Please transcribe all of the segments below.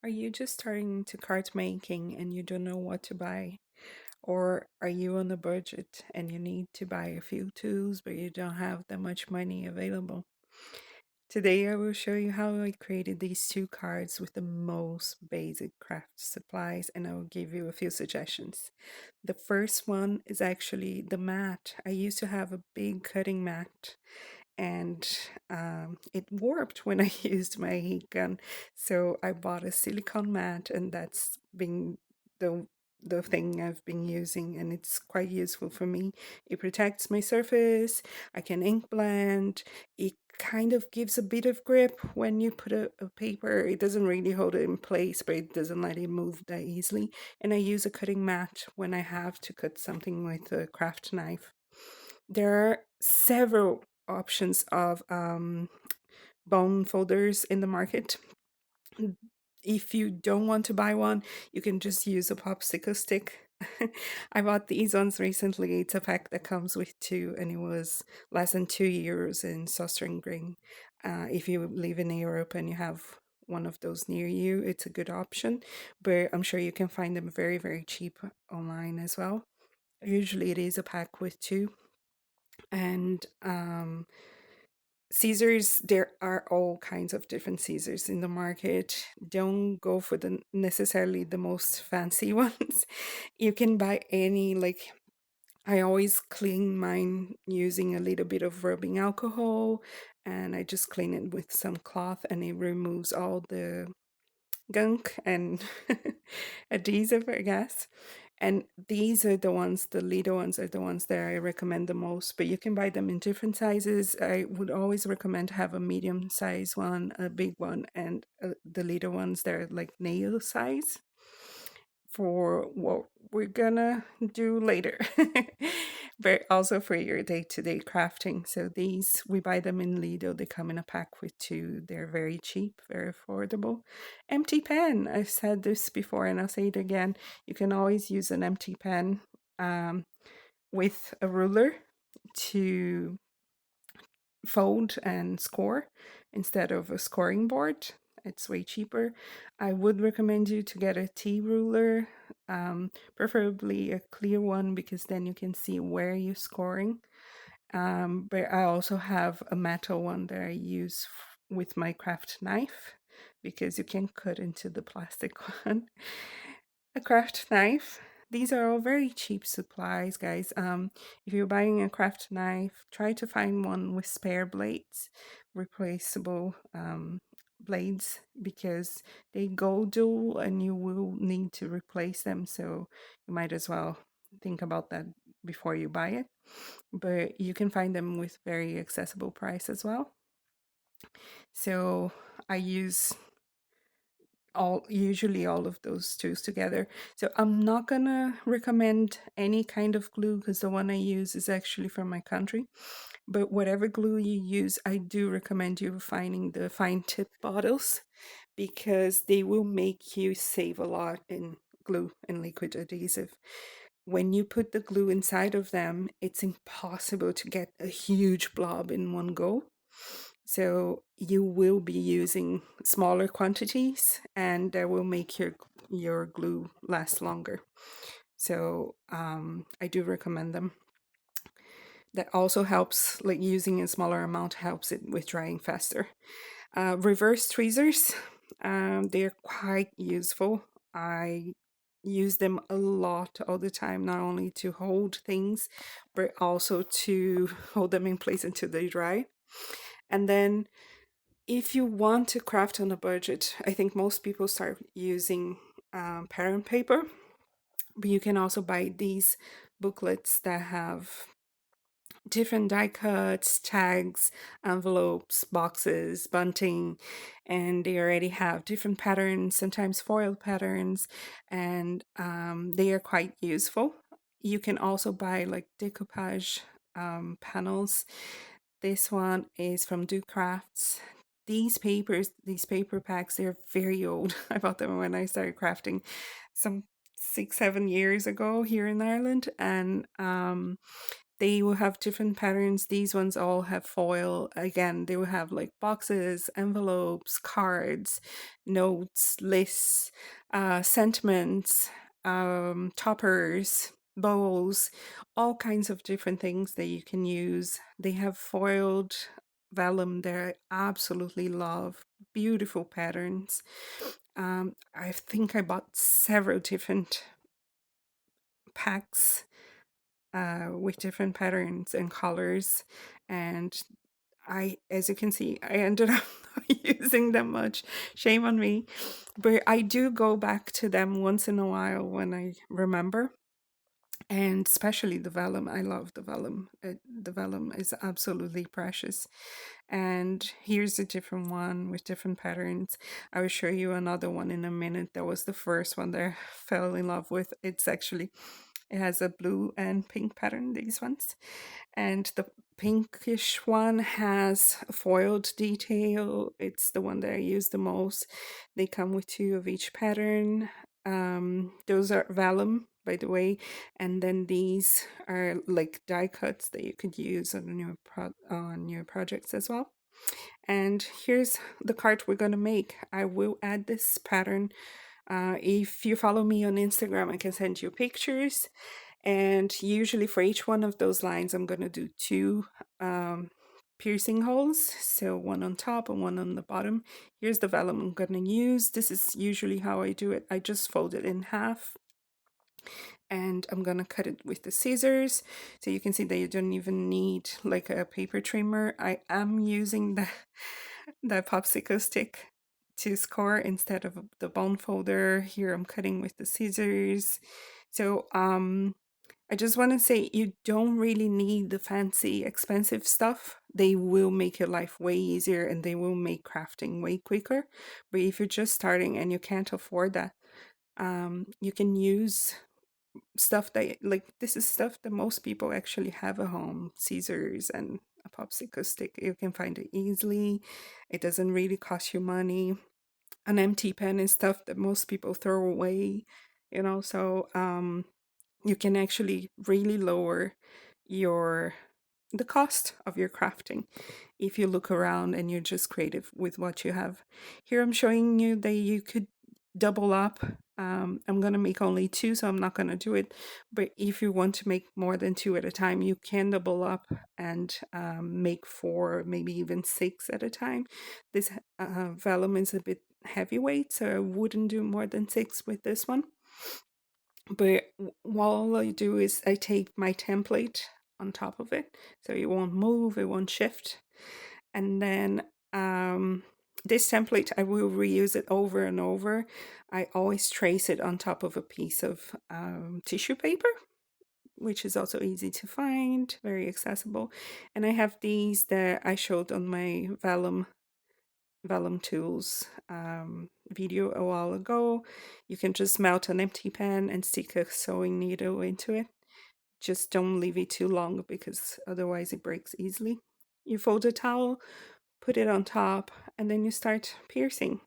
Are you just starting to card making and you don't know what to buy? Or are you on a budget and you need to buy a few tools but you don't have that much money available? Today I will show you how I created these two cards with the most basic craft supplies, and I will give you a few suggestions. The first one is actually the mat. I used to have a big cutting mat and it warped when I used my heat gun. So I bought a silicone mat, and that's been the the thing I've been using, and it's quite useful for me. It protects my surface. I can ink blend. It kind of gives a bit of grip when you put a paper. It doesn't really hold it in place, but it doesn't let it move that easily. And I use a cutting mat when I have to cut something with a craft knife. There are several options of bone folders in the market. If you don't want to buy one, you can just use a popsicle stick. I bought these ones recently. It's a pack that comes with two, and it was less than €2 in Southern Green. If you live in Europe and you have one of those near you, it's a good option. But I'm sure you can find them very, very cheap online as well. Usually, it is a pack with two. And scissors, there are all kinds of different scissors in the market. Don't go for the necessarily the most fancy ones. You can buy any, like, I always clean mine using a little bit of rubbing alcohol, and I just clean it with some cloth, and it removes all the gunk and adhesive, I guess. And these are the ones, the little ones are the ones that I recommend the most, but you can buy them in different sizes. I would always recommend have a medium size one, a big one, and the little ones that are like nail size for what we're gonna do later, but also for your day-to-day crafting. So these, we buy them in Lidl. They come in a pack with two. They're very cheap, very affordable. Empty pen, I've said this before and I'll say it again. You can always use an empty pen um, with a ruler to fold and score instead of a scoring board. It's way cheaper. I would recommend you to get a T ruler, preferably a clear one, because then you can see where you're scoring. But I also have a metal one that I use with my craft knife, because you can cut into the plastic one. A craft knife. These are all very cheap supplies, guys. If you're buying a craft knife, try to find one with spare blades, replaceable blades, because they go dull and you will need to replace them. So you might as well think about that before you buy it. But you can find them with very accessible price as well. So I use usually all of those tools together. So I'm not gonna recommend any kind of glue, because the one I use is actually from my country. But whatever glue you use, I do recommend you finding the fine tip bottles, because they will make you save a lot in glue and liquid adhesive. When you put the glue inside of them, it's impossible to get a huge blob in one go. So you will be using smaller quantities, and that will make your glue last longer. So I do recommend them. That also helps, like using a smaller amount helps it with drying faster. Reverse tweezers, they're quite useful. I use them a lot all the time, not only to hold things, but also to hold them in place until they dry. And then if you want to craft on a budget, I think most people start using pattern paper, but you can also buy these booklets that have different die cuts, tags, envelopes, boxes, bunting, and they already have different patterns, sometimes foil patterns, and they are quite useful. You can also buy like decoupage panels. This one is from Do Crafts. These papers, these paper packs, they're very old. I bought them when I started crafting some 6, 7 years ago here in Ireland, and They will have different patterns. These ones all have foil. Again, they will have like boxes, envelopes, cards, notes, lists, sentiments, toppers, bows, all kinds of different things that you can use. They have foiled vellum that I absolutely love. Beautiful patterns. I think I bought several different packs with different patterns and colors. And as you can see, I ended up not using them much. Shame on me. But I do go back to them once in a while when I remember. And especially the vellum. I love the vellum. The vellum is absolutely precious. And here's a different one with different patterns. I will show you another one in a minute. That was the first one that I fell in love with. It has a blue and pink pattern, these ones. And the pinkish one has a foiled detail. It's the one that I use the most. They come with two of each pattern. Those are vellum, by the way. And then these are like die cuts that you could use on your projects as well. And here's the card we're going to make. I will add this pattern. If you follow me on Instagram, I can send you pictures. And usually for each one of those lines, I'm going to do two piercing holes. So one on top and one on the bottom. Here's the vellum I'm going to use. This is usually how I do it. I just fold it in half and I'm gonna cut it with the scissors. So you can see that you don't even need like a paper trimmer. I am using the popsicle stick to score instead of the bone folder. Here I'm cutting with the scissors. So I just want to say you don't really need the fancy expensive stuff. They will make your life way easier and they will make crafting way quicker. But if you're just starting and you can't afford that, you can use stuff that like this is stuff that most people actually have at home. Scissors and a popsicle stick, you can find it easily. It doesn't really cost you money. An empty pen is stuff that most people throw away, so you can actually really lower your the cost of your crafting if you look around and you're just creative with what you have. Here I'm showing you that you could double up. I'm gonna make only two, so I'm not gonna do it. But if you want to make more than two at a time, you can double up and make four, maybe even six at a time. This vellum is a bit heavyweight, so I wouldn't do more than six with this one. But all I do is I take my template on top of it, so it won't move, it won't shift. And then this template, I will reuse it over and over. I always trace it on top of a piece of tissue paper, which is also easy to find, very accessible. And I have these that I showed on my vellum tools video a while ago. You can just melt an empty pen and stick a sewing needle into it. Just don't leave it too long because otherwise it breaks easily. You fold a towel, put it on top, and then you start piercing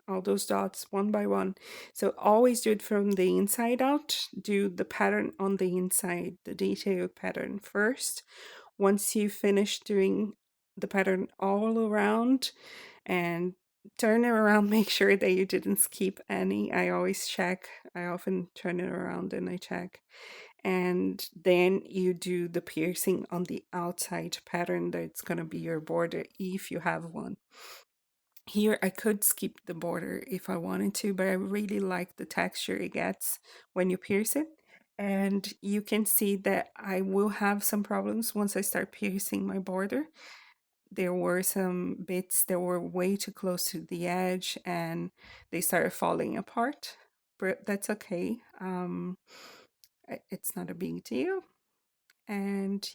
all those dots one by one. So always do it from the inside out. Do the pattern on the inside, the detailed pattern first. Once you finish doing the pattern all around and turn it around, make sure that you didn't skip any. I always check. I often turn it around and I check. And then you do the piercing on the outside pattern that's going to be your border if you have one. Here I could skip the border if I wanted to, but I really like the texture it gets when you pierce it. And you can see that I will have some problems once I start piercing my border. There were some bits that were way too close to the edge and they started falling apart, but that's okay. It's not a big deal. And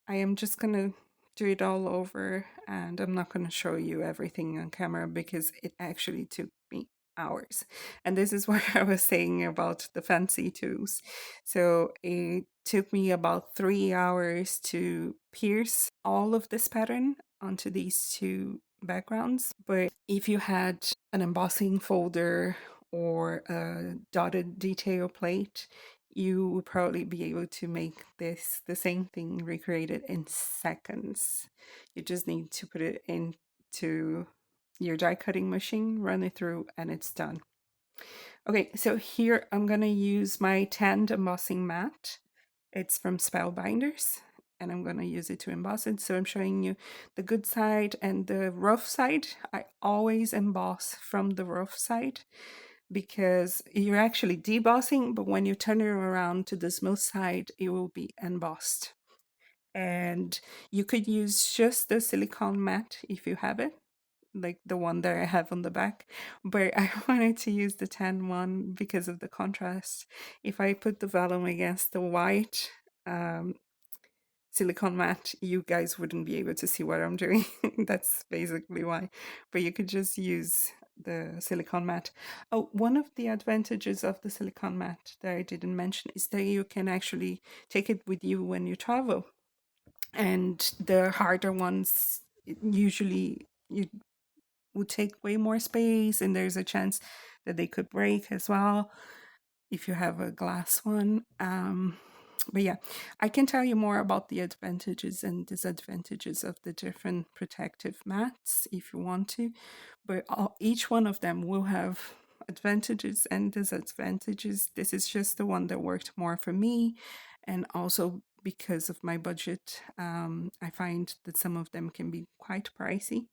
I am just gonna do it all over and I'm not gonna show you everything on camera because it actually took me hours. And this is what I was saying about the fancy tools. So it took me about 3 hours to pierce all of this pattern onto these two backgrounds. But if you had an embossing folder or a dotted detail plate, you would probably be able to make this the same thing recreated in seconds. You just need to put it into your die cutting machine, run it through, and it's done. Okay, so here I'm gonna use my tanned embossing mat. It's from Spellbinders, and I'm gonna use it to emboss it. So I'm showing you the good side and the rough side. I always emboss from the rough side because you're actually debossing, but when you turn it around to the smooth side, it will be embossed. And you could use just the silicone mat if you have it, like the one that I have on the back, but I wanted to use the tan one because of the contrast. If I put the vellum against the white um, silicone mat, you guys wouldn't be able to see what I'm doing. That's basically why. But you could just use the silicone mat. Oh, one of the advantages of the silicone mat that I didn't mention is that you can actually take it with you when you travel. And the harder ones, usually you would take way more space, and there's a chance that they could break as well if you have a glass one. But yeah, I can tell you more about the advantages and disadvantages of the different protective mats if you want to, but each one of them will have advantages and disadvantages. This is just the one that worked more for me, and also because of my budget, I find that some of them can be quite pricey,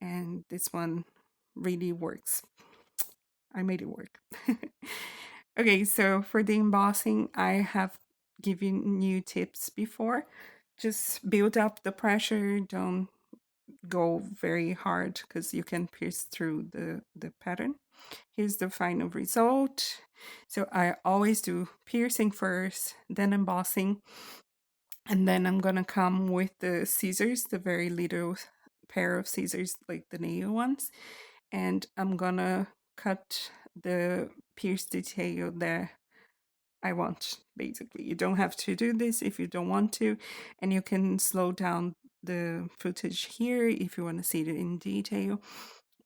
and this one really works. I made it work. Okay, so for the embossing, I have given you tips before. Just build up the pressure, don't go very hard because you can pierce through the pattern. Here's the final result. So I always do piercing first, then embossing, and then I'm gonna come with the scissors, the very little pair of scissors, like the nail ones, and I'm gonna cut the pierce detail that I want. Basically, you don't have to do this if you don't want to, and you can slow down the footage here if you want to see it in detail.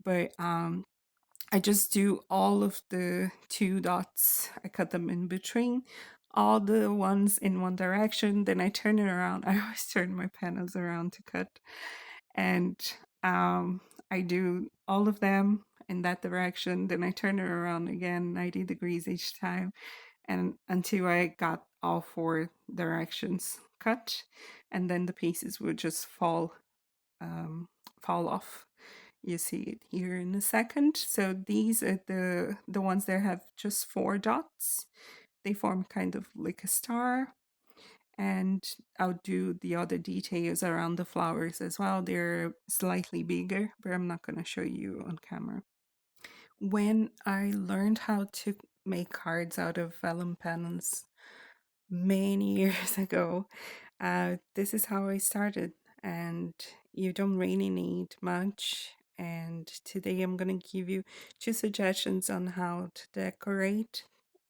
But I just do all of the two dots. I cut them in between, all the ones in one direction. Then I turn it around. I always turn my panels around to cut, and I do all of them in that direction. Then I turn it around again, 90 degrees each time, and until I got all four directions cut, and then the pieces would just fall off. You see it here in a second. So these are the ones that have just four dots. They form kind of like a star, and I'll do the other details around the flowers as well. They're slightly bigger, but I'm not going to show you on camera. When I learned how to make cards out of vellum panels many years ago, this is how I started, and you don't really need much. And today I'm going to give you two suggestions on how to decorate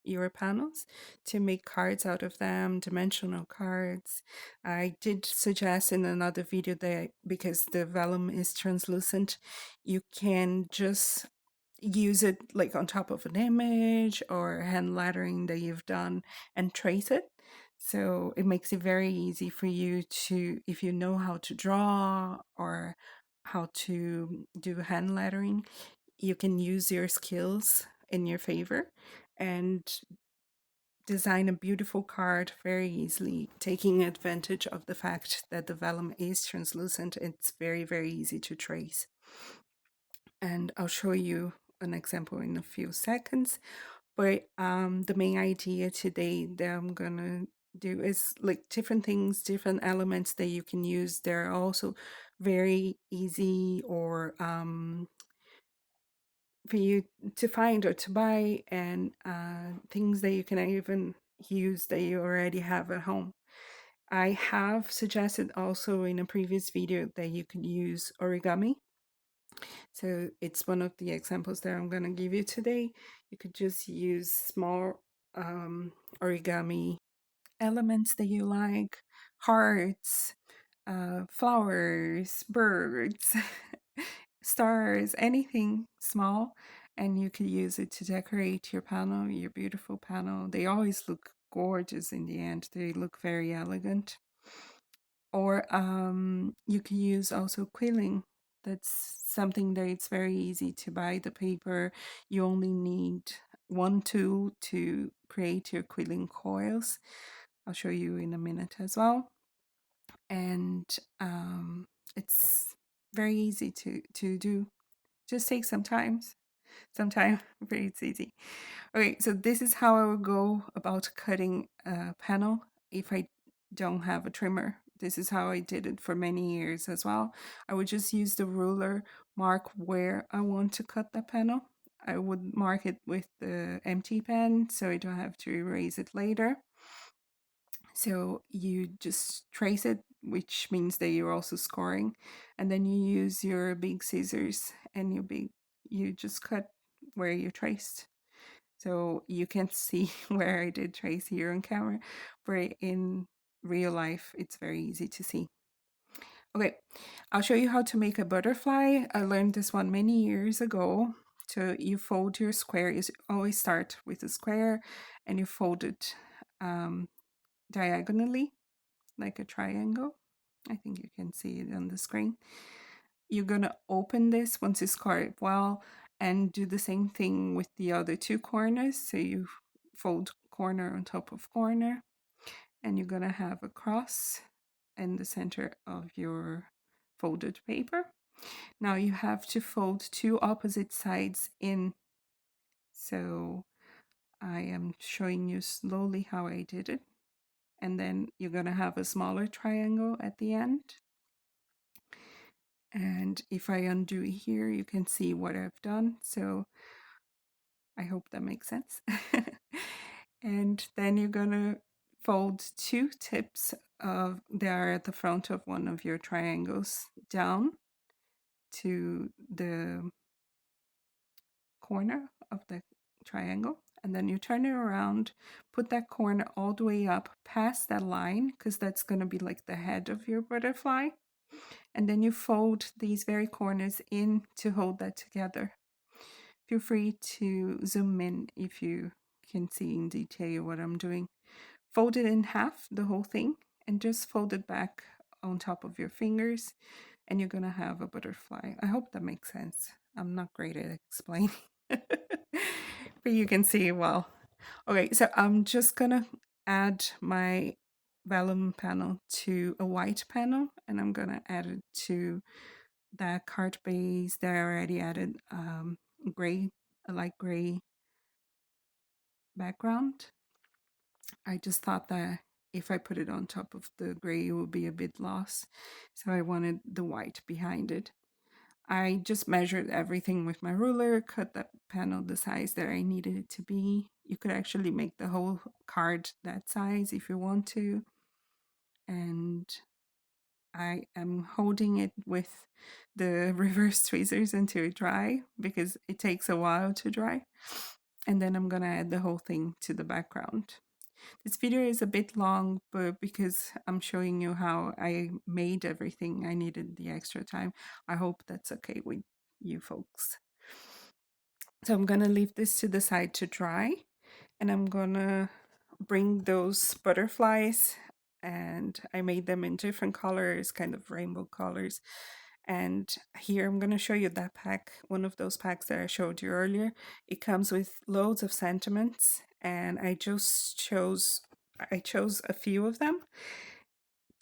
your panels to make cards out of them, dimensional cards. I did suggest in another video that because the vellum is translucent, you can just use it like on top of an image or hand lettering that you've done and trace it. So it makes it very easy for you to, if you know how to draw or how to do hand lettering, you can use your skills in your favor and design a beautiful card very easily, taking advantage of the fact that the vellum is translucent. It's very, very easy to trace. And I'll show you an example in a few seconds. But the main idea today that I'm gonna do is like different things, different elements that you can use. They're also very easy or for you to find or to buy, and things that you can even use that you already have at home. I have suggested also in a previous video that you could use origami. So it's one of the examples that I'm going to give you today. You could just use small origami elements that you like, hearts, flowers, birds, stars, anything small, and you could use it to decorate your panel, your beautiful panel. They always look gorgeous in the end. They look very elegant. Or you can use also quilling. That's something that it's very easy to buy the paper. You only need one tool to create your quilling coils. I'll show you in a minute as well. And it's very easy to do. Just take some time. Sometime, but it's easy. Okay, so this is how I would go about cutting a panel if I don't have a trimmer. This is how I did it for many years as well. I would just use the ruler, mark where I want to cut the panel. I would mark it with the empty pen so I don't have to erase it later. So you just trace it, which means that you're also scoring, and then you use your big scissors and you just cut where you traced. So you can see where I did trace here on camera, but in real life, it's very easy to see. Okay, I'll show you how to make a butterfly. I learned this one many years ago. So you fold your square. You always start with a square and you fold it diagonally like a triangle. I think you can see it on the screen. You're going to open this once it's carved well and do the same thing with the other two corners. So you fold corner on top of corner and you're going to have a cross in the center of your folded paper. Now you have to fold two opposite sides in. So I am showing you slowly how I did it. And then you're going to have a smaller triangle at the end. And if I undo here, you can see what I've done. So I hope that makes sense. And then you're going to fold two tips of that are at the front of one of your triangles down to the corner of the triangle. And then you turn it around, put that corner all the way up past that line, because that's going to be like the head of your butterfly. And then you fold these very corners in to hold that together. Feel free to zoom in if you can see in detail what I'm doing. Fold it in half, the whole thing, and just fold it back on top of your fingers, and you're gonna have a butterfly. I hope that makes sense. I'm not great at explaining, but you can see it well. Okay, so I'm just gonna add my vellum panel to a white panel, and I'm gonna add it to that card base that I already added gray, a light gray background. I just thought that if I put it on top of the gray, it would be a bit lost. So I wanted the white behind it. I just measured everything with my ruler, cut that panel the size that I needed it to be. You could actually make the whole card that size if you want to. And I am holding it with the reverse tweezers until it dry because it takes a while to dry. And then I'm gonna add the whole thing to the background. This video is a bit long, but because I'm showing you how I made everything, I needed the extra time. I hope that's okay with you folks. So I'm gonna leave this to the side to dry, and I'm gonna bring those butterflies, and I made them in different colors, kind of rainbow colors. And here I'm going to show you that pack, one of those packs that I showed you earlier. It comes with loads of sentiments, and I chose a few of them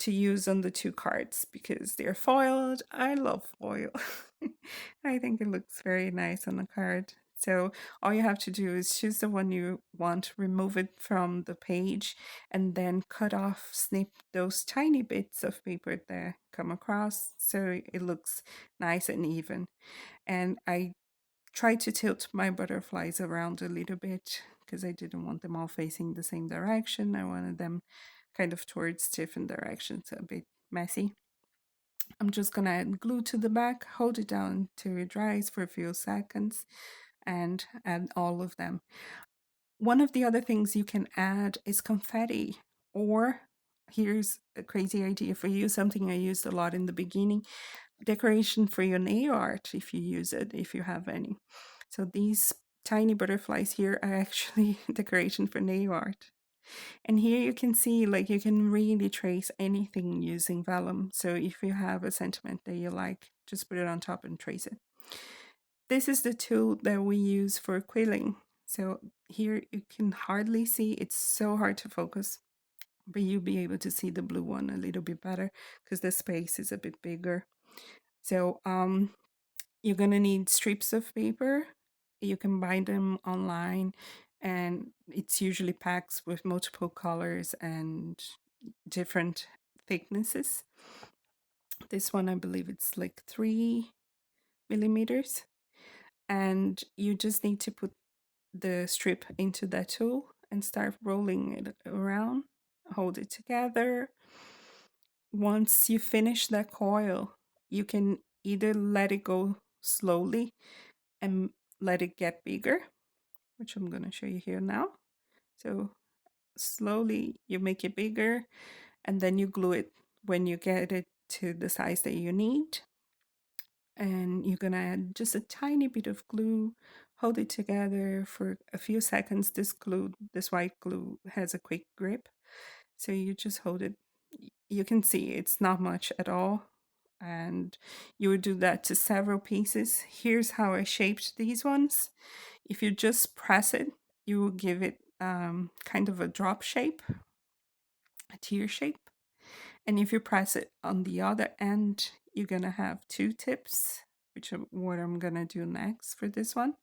to use on the two cards because they're foiled. I love foil. I think it looks very nice on a card. So all you have to do is choose the one you want, remove it from the page, and then cut off, snip those tiny bits of paper that come across so it looks nice and even. And I tried to tilt my butterflies around a little bit because I didn't want them all facing the same direction. I wanted them kind of towards different directions, a bit messy. I'm just gonna add glue to the back, hold it down till it dries for a few seconds, and add all of them. One of the other things you can add is confetti, or here's a crazy idea for you, something I used a lot in the beginning, decoration for your nail art if you use it, if you have any. So these tiny butterflies here are actually decoration for nail art. And here you can see, like, you can really trace anything using vellum. So if you have a sentiment that you like, just put it on top and trace it. This is the tool that we use for quilling. So here you can hardly see, it's so hard to focus, but you'll be able to see the blue one a little bit better because the space is a bit bigger. So you're gonna need strips of paper. You can buy them online, and it's usually packs with multiple colors and different thicknesses. This one, I believe it's like 3 millimeters. And you just need to put the strip into that tool and start rolling it around, hold it together. Once you finish that coil, you can either let it go slowly and let it get bigger, which I'm going to show you here now. So slowly you make it bigger and then you glue it when you get it to the size that you need. And you're going to add just a tiny bit of glue, hold it together for a few seconds. This white glue has a quick grip. So you just hold it. You can see it's not much at all. And you would do that to several pieces. Here's how I shaped these ones. If you just press it, you will give it kind of a drop shape, a tear shape. And if you press it on the other end, you're gonna have two tips, which is what I'm gonna do next for this one.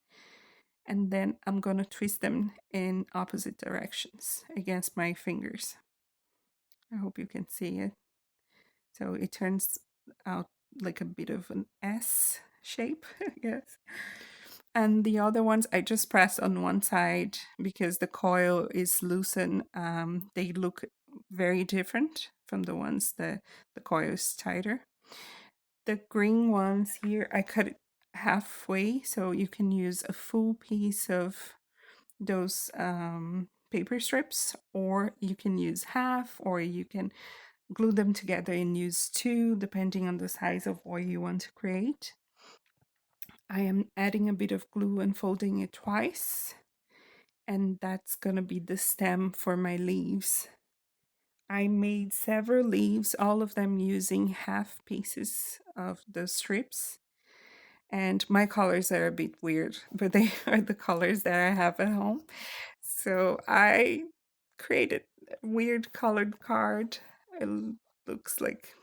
And then I'm gonna twist them in opposite directions against my fingers. I hope you can see it. So it turns out like a bit of an S shape, I guess. And the other ones I just press on one side because the coil is loosened. They look very different from the ones that the coil is tighter. The green ones here, I cut it halfway so you can use a full piece of those paper strips, or you can use half, or you can glue them together and use two, depending on the size of what you want to create. I am adding a bit of glue and folding it twice, and that's gonna be the stem for my leaves. I made several leaves, all of them using half pieces of the strips. And my colors are a bit weird, but they are the colors that I have at home. So I created a weird colored card. It looks like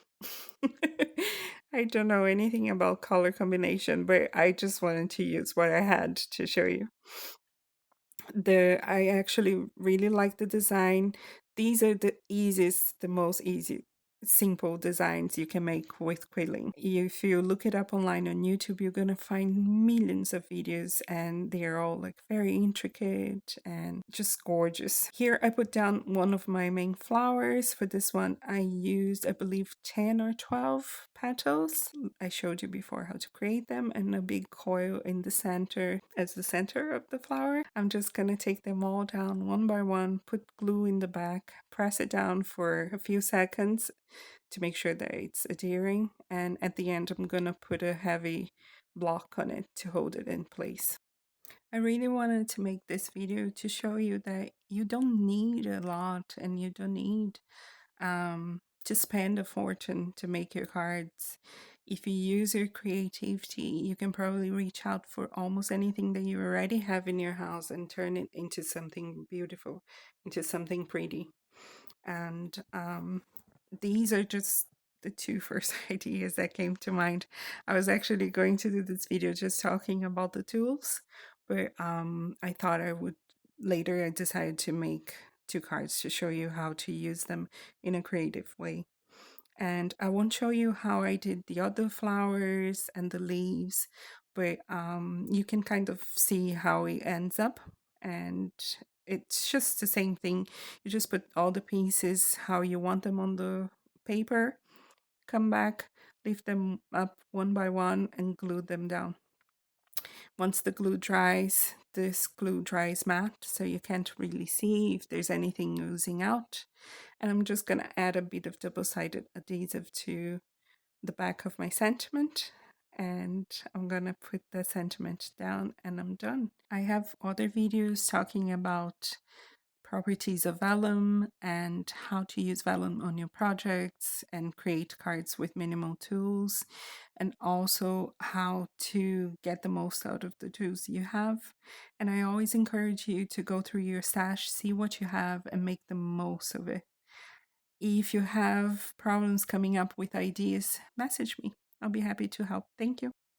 I don't know anything about color combination, but I just wanted to use what I had to show you. I actually really like the design. These are the most easy, simple designs you can make with quilling. If you look it up online on YouTube, you're gonna find millions of videos, and they're all like very intricate and just gorgeous. Here I put down one of my main flowers. For this one, I used, I believe, 10 or 12 petals. I showed you before how to create them, and a big coil in the center as the center of the flower. I'm just gonna take them all down one by one, put glue in the back, press it down for a few seconds to make sure that it's adhering, and at the end I'm gonna put a heavy block on it to hold it in place. I really wanted to make this video to show you that you don't need a lot, and you don't need to spend a fortune to make your cards. If you use your creativity, you can probably reach out for almost anything that you already have in your house and turn it into something beautiful, into something pretty. And these are just the two first ideas that came to mind. I was actually going to do this video just talking about the tools, but I thought I would later. I decided to make two cards to show you how to use them in a creative way. And I won't show you how I did the other flowers and the leaves, but you can kind of see how it ends up. And it's just the same thing. You just put all the pieces how you want them on the paper, come back, lift them up one by one, and glue them down. Once the glue dries, this glue dries matte, so you can't really see if there's anything oozing out. And I'm just going to add a bit of double-sided adhesive to the back of my sentiment, and I'm going to put the sentiment down, and I'm done. I have other videos talking about properties of vellum and how to use vellum on your projects and create cards with minimal tools, and also how to get the most out of the tools you have. And I always encourage you to go through your stash, see what you have, and make the most of it. If you have problems coming up with ideas, message me. I'll be happy to help. Thank you.